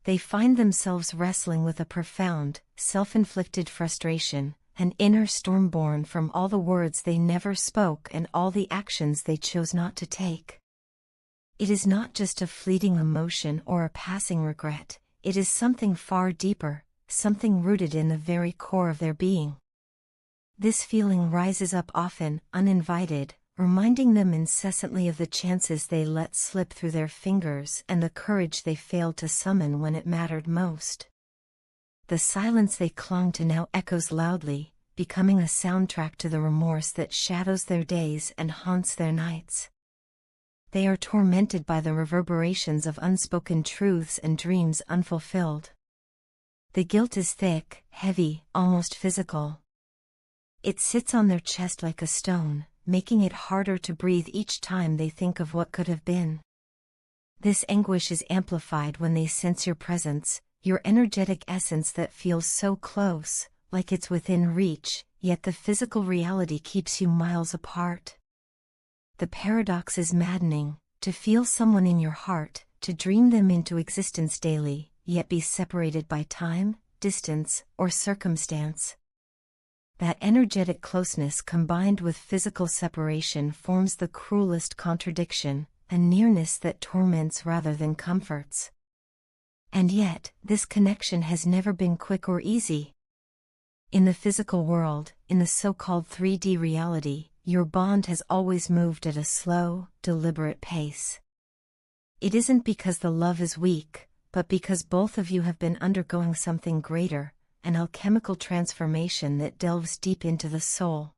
they find themselves wrestling with a profound, self-inflicted frustration, an inner storm born from all the words they never spoke and all the actions they chose not to take. It is not just a fleeting emotion or a passing regret, it is something far deeper, something rooted in the very core of their being. This feeling rises up often, uninvited, reminding them incessantly of the chances they let slip through their fingers and the courage they failed to summon when it mattered most. The silence they clung to now echoes loudly, becoming a soundtrack to the remorse that shadows their days and haunts their nights. They are tormented by the reverberations of unspoken truths and dreams unfulfilled. The guilt is thick, heavy, almost physical. It sits on their chest like a stone, making it harder to breathe each time they think of what could have been. This anguish is amplified when they sense your presence, your energetic essence that feels so close, like it's within reach, yet the physical reality keeps you miles apart. The paradox is maddening, to feel someone in your heart, to dream them into existence daily, yet be separated by time, distance, or circumstance. That energetic closeness combined with physical separation forms the cruelest contradiction, a nearness that torments rather than comforts. And yet, this connection has never been quick or easy. In the physical world, in the so-called 3D reality, your bond has always moved at a slow, deliberate pace. It isn't because the love is weak, but because both of you have been undergoing something greater, an alchemical transformation that delves deep into the soul.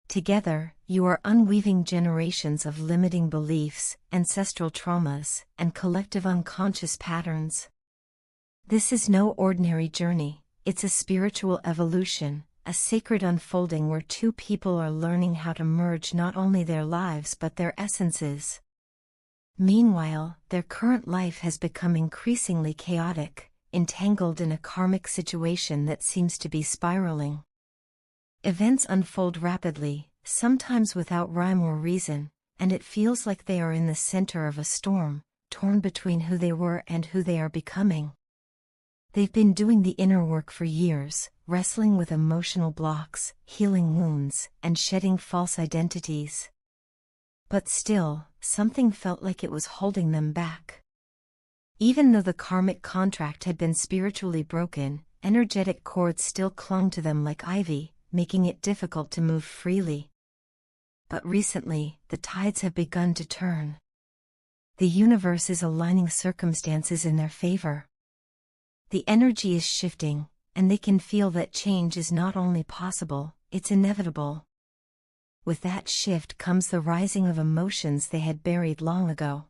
Together, you are unweaving generations of limiting beliefs, ancestral traumas, and collective unconscious patterns. This is no ordinary journey, it's a spiritual evolution, a sacred unfolding where two people are learning how to merge not only their lives but their essences. Meanwhile, their current life has become increasingly chaotic, entangled in a karmic situation that seems to be spiraling. Events unfold rapidly, sometimes without rhyme or reason, and it feels like they are in the center of a storm, torn between who they were and who they are becoming. They've been doing the inner work for years, wrestling with emotional blocks, healing wounds, and shedding false identities. But still, something felt like it was holding them back. Even though the karmic contract had been spiritually broken, energetic cords still clung to them like ivy, making it difficult to move freely. But recently, the tides have begun to turn. The universe is aligning circumstances in their favor. The energy is shifting, and they can feel that change is not only possible, it's inevitable. With that shift comes the rising of emotions they had buried long ago.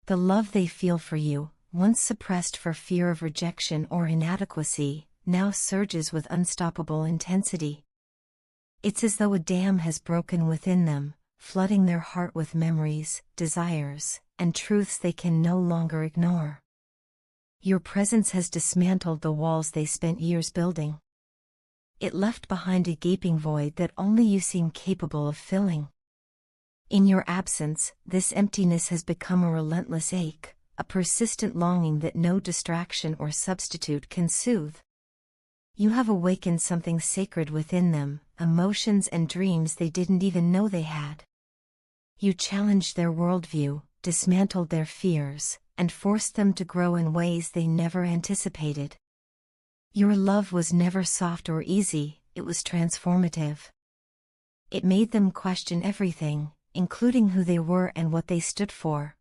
The love they feel for you, once suppressed for fear of rejection or inadequacy, now surges with unstoppable intensity. It's as though a dam has broken within them, flooding their heart with memories, desires, and truths they can no longer ignore. Your presence has dismantled the walls they spent years building. It left behind a gaping void that only you seem capable of filling. In your absence, this emptiness has become a relentless ache, a persistent longing that no distraction or substitute can soothe. You have awakened something sacred within them, emotions and dreams they didn't even know they had. You challenged their worldview, dismantled their fears, and forced them to grow in ways they never anticipated. Your love was never soft or easy, it was transformative. It made them question everything, including who they were and what they stood for.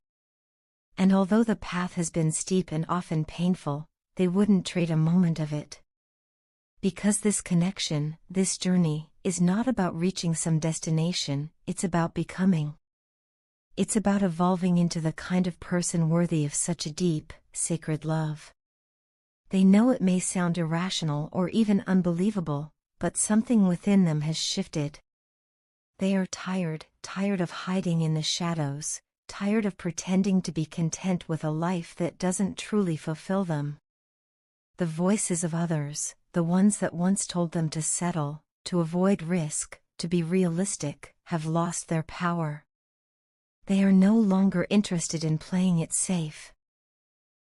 And although the path has been steep and often painful, they wouldn't trade a moment of it. Because this connection, this journey, is not about reaching some destination, it's about becoming. It's about evolving into the kind of person worthy of such a deep, sacred love. They know it may sound irrational or even unbelievable, but something within them has shifted. They are tired of hiding in the shadows, tired of pretending to be content with a life that doesn't truly fulfill them. The voices of others, the ones that once told them to settle, to avoid risk, to be realistic, have lost their power. They are no longer interested in playing it safe.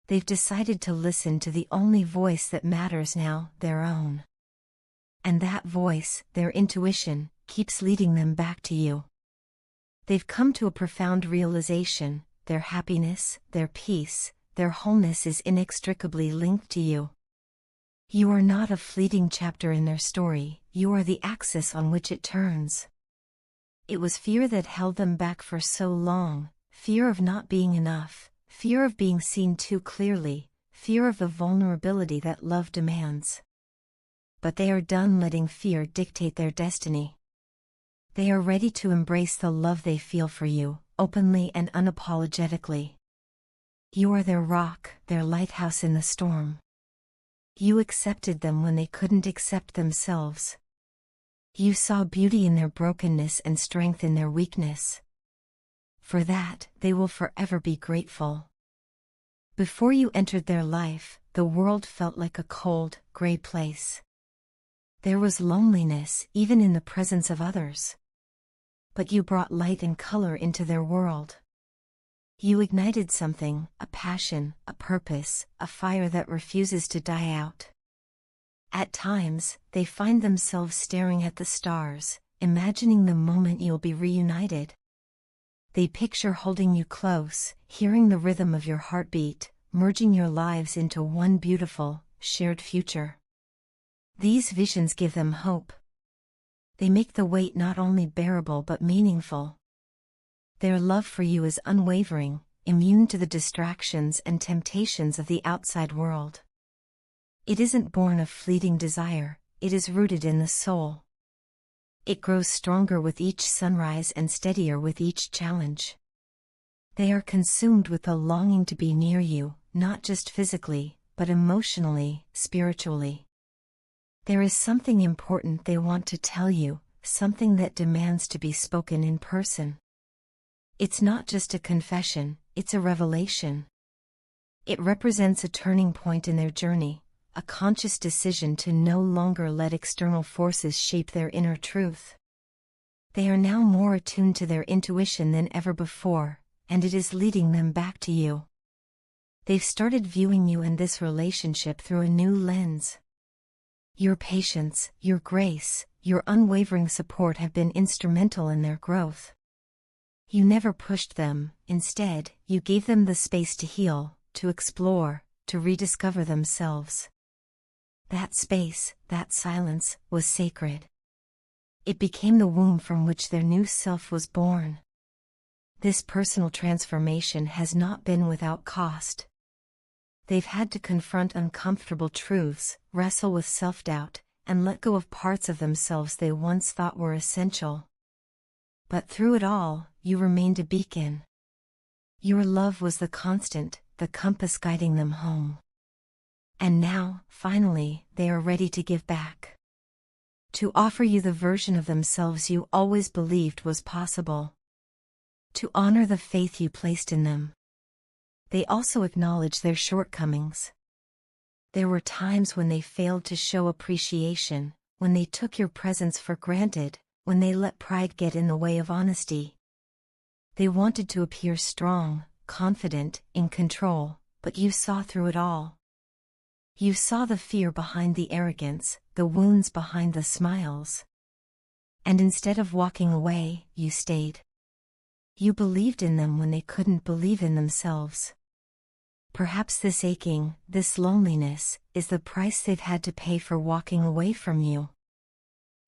They've decided to listen to the only voice that matters now, their own. And that voice, their intuition, keeps leading them back to you. They've come to a profound realization: their happiness, their peace, their wholeness is inextricably linked to you. You are not a fleeting chapter in their story, you are the axis on which it turns. It was fear that held them back for so long, fear of not being enough, fear of being seen too clearly, fear of the vulnerability that love demands. But they are done letting fear dictate their destiny. They are ready to embrace the love they feel for you, openly and unapologetically. You are their rock, their lighthouse in the storm. You accepted them when they couldn't accept themselves. You saw beauty in their brokenness and strength in their weakness. For that, they will forever be grateful. Before you entered their life, the world felt like a cold, gray place. There was loneliness, even in the presence of others. But you brought light and color into their world. You ignited something, a passion, a purpose, a fire that refuses to die out. At times, they find themselves staring at the stars, imagining the moment you'll be reunited. They picture holding you close, hearing the rhythm of your heartbeat, merging your lives into one beautiful, shared future. These visions give them hope. They make the wait not only bearable but meaningful. Their love for you is unwavering, immune to the distractions and temptations of the outside world. It isn't born of fleeting desire, it is rooted in the soul. It grows stronger with each sunrise and steadier with each challenge. They are consumed with the longing to be near you, not just physically, but emotionally, spiritually. There is something important they want to tell you, something that demands to be spoken in person. It's not just a confession, it's a revelation. It represents a turning point in their journey, a conscious decision to no longer let external forces shape their inner truth. They are now more attuned to their intuition than ever before, and it is leading them back to you. They've started viewing you and this relationship through a new lens. Your patience, your grace, your unwavering support have been instrumental in their growth. You never pushed them, instead, you gave them the space to heal, to explore, to rediscover themselves. That space, that silence, was sacred. It became the womb from which their new self was born. This personal transformation has not been without cost. They've had to confront uncomfortable truths, wrestle with self-doubt, and let go of parts of themselves they once thought were essential. But through it all, you remained a beacon. Your love was the constant, the compass guiding them home. And now, finally, they are ready to give back. To offer you the version of themselves you always believed was possible. To honor the faith you placed in them. They also acknowledge their shortcomings. There were times when they failed to show appreciation, when they took your presence for granted, when they let pride get in the way of honesty. They wanted to appear strong, confident, in control, but you saw through it all. You saw the fear behind the arrogance, the wounds behind the smiles. And instead of walking away, you stayed. You believed in them when they couldn't believe in themselves. Perhaps this aching, this loneliness, is the price they've had to pay for walking away from you.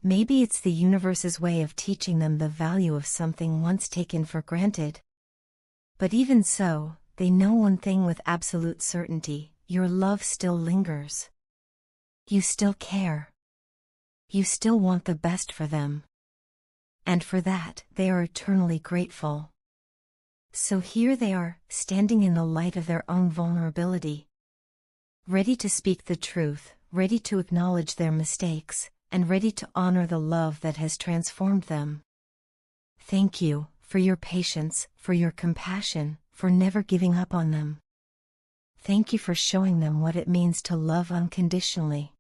Maybe it's the universe's way of teaching them the value of something once taken for granted. But even so, they know one thing with absolute certainty: your love still lingers. You still care. You still want the best for them. And for that, they are eternally grateful. So here they are, standing in the light of their own vulnerability. Ready to speak the truth, ready to acknowledge their mistakes, and ready to honor the love that has transformed them. Thank you, for your patience, for your compassion, for never giving up on them. Thank you for showing them what it means to love unconditionally.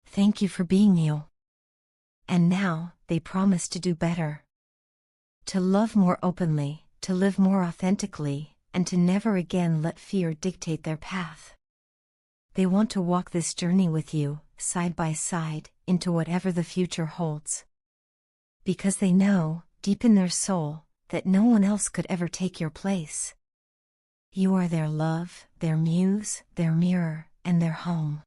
Thank you for being you. And now, they promise to do better. To love more openly, to live more authentically, and to never again let fear dictate their path. They want to walk this journey with you, side by side, into whatever the future holds. Because they know, deep in their soul, that no one else could ever take your place. You are their love, their muse, their mirror, and their home.